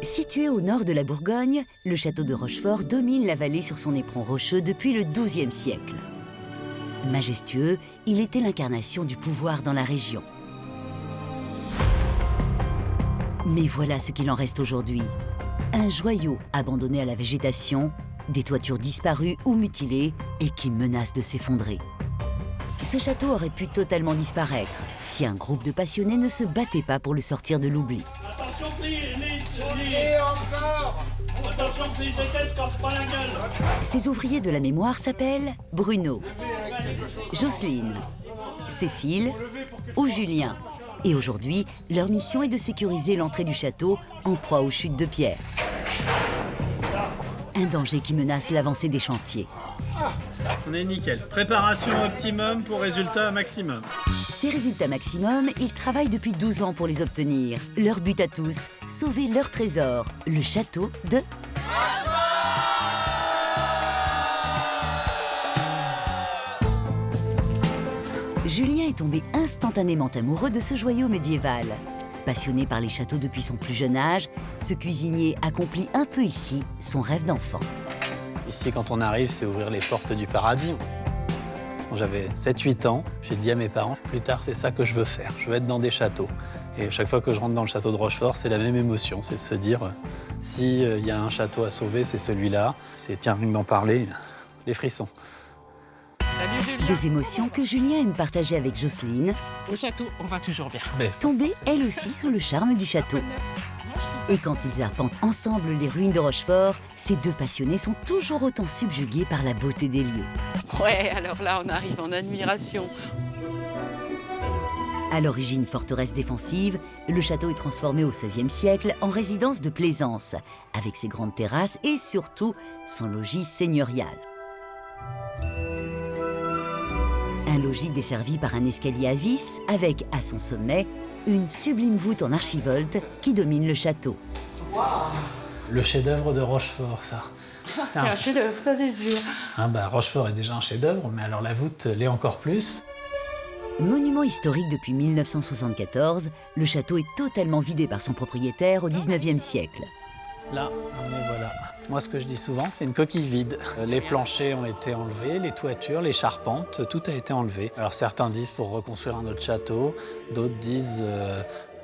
Situé au nord de la Bourgogne, le château de Rochefort domine la vallée sur son éperon rocheux depuis le XIIe siècle. Majestueux, il était l'incarnation du pouvoir dans la région. Mais voilà ce qu'il en reste aujourd'hui. Un joyau abandonné à la végétation, des toitures disparues ou mutilées et qui menacent de s'effondrer. Ce château aurait pu totalement disparaître si un groupe de passionnés ne se battait pas pour le sortir de l'oubli. Attention, Attention que les étais se cassent pas la gueule. Ces ouvriers de la mémoire s'appellent Bruno, Jocelyne, Cécile ou Julien. Et aujourd'hui, leur mission est de sécuriser l'entrée du château en proie aux chutes de pierre. Un danger qui menace l'avancée des chantiers. On est nickel. Préparation optimum pour résultat maximum. Ces résultats maximum, ils travaillent depuis 12 ans pour les obtenir. Leur but à tous, sauver leur trésor, le château de... Julien est tombé instantanément amoureux de ce joyau médiéval. Passionné par les châteaux depuis son plus jeune âge, ce cuisinier accomplit un peu ici son rêve d'enfant. Ici, quand on arrive, c'est ouvrir les portes du paradis. Quand j'avais 7-8 ans, j'ai dit à mes parents, plus tard, c'est ça que je veux faire. Je veux être dans des châteaux. Et chaque fois que je rentre dans le château de Rochefort, c'est la même émotion. C'est de se dire, s'il y a un château à sauver, c'est celui-là. C'est, tiens, rien que d'en parler, les frissons. Salut Julien. Des émotions que Julien aime partager avec Jocelyne. Au château, on va toujours bien. Tombée, elle aussi, sous le charme du château. Et quand ils arpentent ensemble les ruines de Rochefort, ces deux passionnés sont toujours autant subjugués par la beauté des lieux. Ouais, alors là, on arrive en admiration. À l'origine forteresse défensive, le château est transformé au XVIe siècle en résidence de plaisance, avec ses grandes terrasses et surtout son logis seigneurial. Un logis desservi par un escalier à vis avec, à son sommet, une sublime voûte en archivolte qui domine le château. Le chef-d'œuvre de Rochefort, ça. C'est un chef-d'œuvre, ça c'est sûr. Rochefort est déjà un chef-d'œuvre, mais alors la voûte l'est encore plus. Monument historique depuis 1974, le château est totalement vidé par son propriétaire au XIXe siècle. Là, on est voilà. Moi, ce que je dis souvent, c'est une coquille vide. Les planchers ont été enlevés, les toitures, les charpentes, tout a été enlevé. Alors certains disent pour reconstruire un autre château, d'autres disent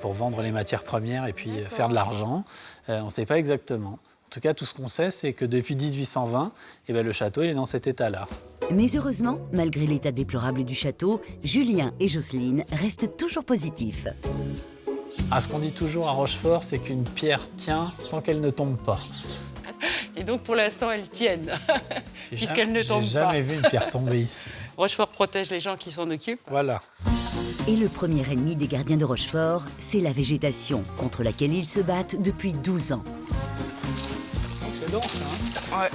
pour vendre les matières premières et puis faire de l'argent. On ne sait pas exactement. En tout cas, tout ce qu'on sait, c'est que depuis 1820, le château il est dans cet état-là. Mais heureusement, malgré l'état déplorable du château, Julien et Jocelyne restent toujours positifs. Ce qu'on dit toujours à Rochefort, c'est qu'une pierre tient tant qu'elle ne tombe pas. Et donc pour l'instant, elles tiennent, puisqu'elles ne tombent pas. J'ai jamais vu une pierre tomber ici. Rochefort protège les gens qui s'en occupent. Voilà. Et le premier ennemi des gardiens de Rochefort, c'est la végétation, contre laquelle ils se battent depuis 12 ans. C'est dense, hein ? Ouais.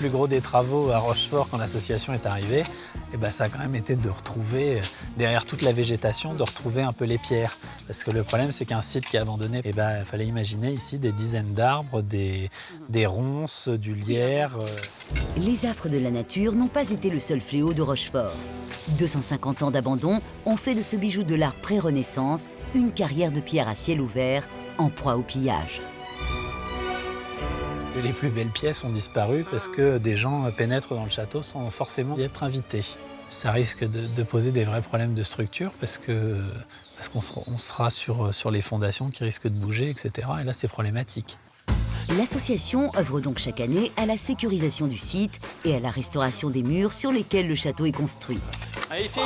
Le plus gros des travaux à Rochefort, quand l'association est arrivée, ça a quand même été de retrouver, derrière toute la végétation, de retrouver un peu les pierres. Parce que le problème, c'est qu'un site qui est abandonné, il fallait imaginer ici des dizaines d'arbres, des ronces, du lierre. Les affres de la nature n'ont pas été le seul fléau de Rochefort. 250 ans d'abandon ont fait de ce bijou de l'art pré-Renaissance une carrière de pierre à ciel ouvert, en proie au pillage. Les plus belles pièces ont disparu parce que des gens pénètrent dans le château sans forcément y être invités. Ça risque de poser des vrais problèmes de structure parce qu'on sera sur les fondations qui risquent de bouger, etc. Et là, c'est problématique. L'association œuvre donc chaque année à la sécurisation du site et à la restauration des murs sur lesquels le château est construit. Allez les filles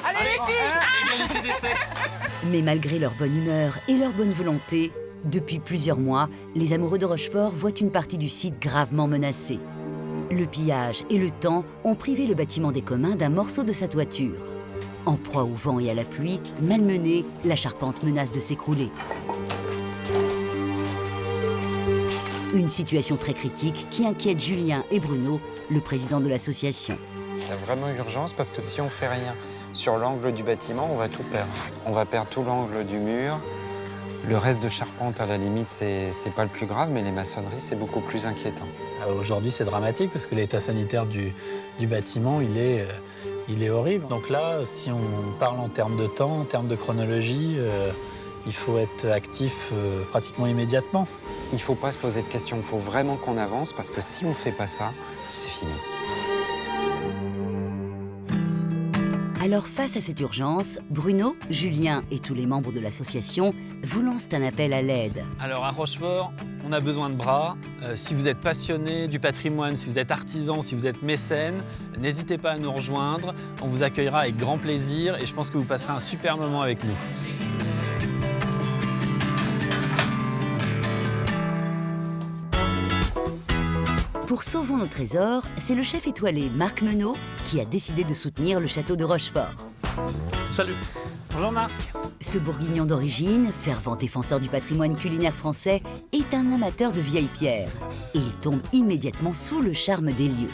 Allez les filles Égalité des sexes. Mais malgré leur bonne humeur et leur bonne volonté, depuis plusieurs mois, les amoureux de Rochefort voient une partie du site gravement menacée. Le pillage et le temps ont privé le bâtiment des communs d'un morceau de sa toiture. En proie au vent et à la pluie, malmenée, la charpente menace de s'écrouler. Une situation très critique qui inquiète Julien et Bruno, le président de l'association. Il y a vraiment urgence parce que si on ne fait rien sur l'angle du bâtiment, on va tout perdre. On va perdre tout l'angle du mur. Le reste de charpente, à la limite, c'est pas le plus grave, mais les maçonneries, c'est beaucoup plus inquiétant. Aujourd'hui, c'est dramatique parce que l'état sanitaire du bâtiment, il est horrible. Donc là, si on parle en termes de temps, en termes de chronologie, il faut être actif pratiquement immédiatement. Il ne faut pas se poser de questions, il faut vraiment qu'on avance parce que si on ne fait pas ça, c'est fini. Alors face à cette urgence, Bruno, Julien et tous les membres de l'association vous lancent un appel à l'aide. Alors à Rochefort, on a besoin de bras. Si vous êtes passionné du patrimoine, si vous êtes artisan, si vous êtes mécène, n'hésitez pas à nous rejoindre. On vous accueillera avec grand plaisir et je pense que vous passerez un super moment avec nous. Pour Sauvons nos trésors, c'est le chef étoilé Marc Menot qui a décidé de soutenir le château de Rochefort. Salut. Bonjour Marc. Ce bourguignon d'origine, fervent défenseur du patrimoine culinaire français, est un amateur de vieilles pierres. Et il tombe immédiatement sous le charme des lieux.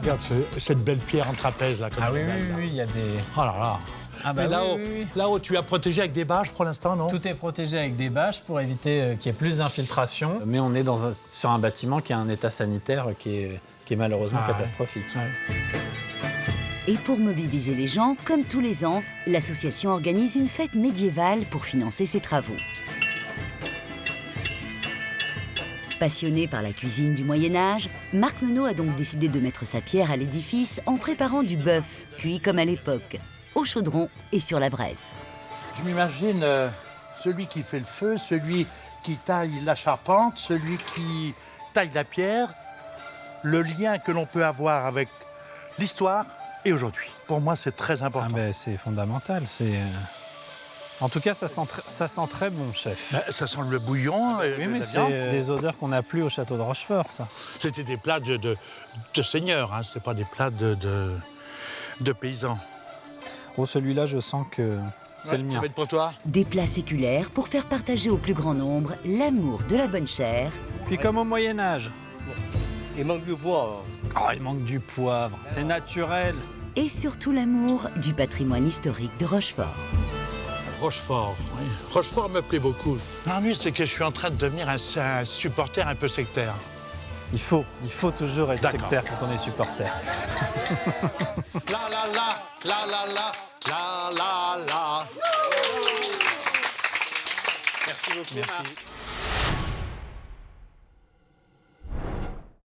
Regarde cette belle pierre en trapèze là. Comme Ah elle oui, est belle, là. il y a des... Oh là là. Ah bah Mais là-haut, oui, oui, oui. là-haut, tu as protégé avec des bâches pour l'instant, non? Tout est protégé avec des bâches pour éviter qu'il y ait plus d'infiltration. Mais on est sur un bâtiment qui a un état sanitaire qui est malheureusement catastrophique. Ouais. Et pour mobiliser les gens, comme tous les ans, l'association organise une fête médiévale pour financer ses travaux. Passionné par la cuisine du Moyen-Âge, Marc Menot a donc décidé de mettre sa pierre à l'édifice en préparant du bœuf, cuit comme à l'époque, au chaudron et sur la braise. Je m'imagine celui qui fait le feu, celui qui taille la charpente, celui qui taille la pierre, le lien que l'on peut avoir avec l'histoire et aujourd'hui. Pour moi, c'est très important. Ah ben, c'est fondamental. En tout cas, ça sent très bon, chef. Ça sent le bouillon et Oui, mais la c'est viande. des odeurs qu'on n'a plus au château de Rochefort, ça. C'était des plats de seigneurs, hein. C'est pas des plats de paysans. Oh, celui-là, je sens que c'est le mien. Ça va être pour toi? Des plats séculaires pour faire partager au plus grand nombre l'amour de la bonne chair. Puis comme au Moyen-Âge. Il manque du poivre. Oh, il manque du poivre. C'est naturel. Et surtout l'amour du patrimoine historique de Rochefort. Rochefort, oui. Rochefort me plaît beaucoup. L'ennui, c'est que je suis en train de devenir un supporter un peu sectaire. Il faut toujours être D'accord. sectaire quand on est supporter. La la la, la la la, la la la. Merci beaucoup. Merci.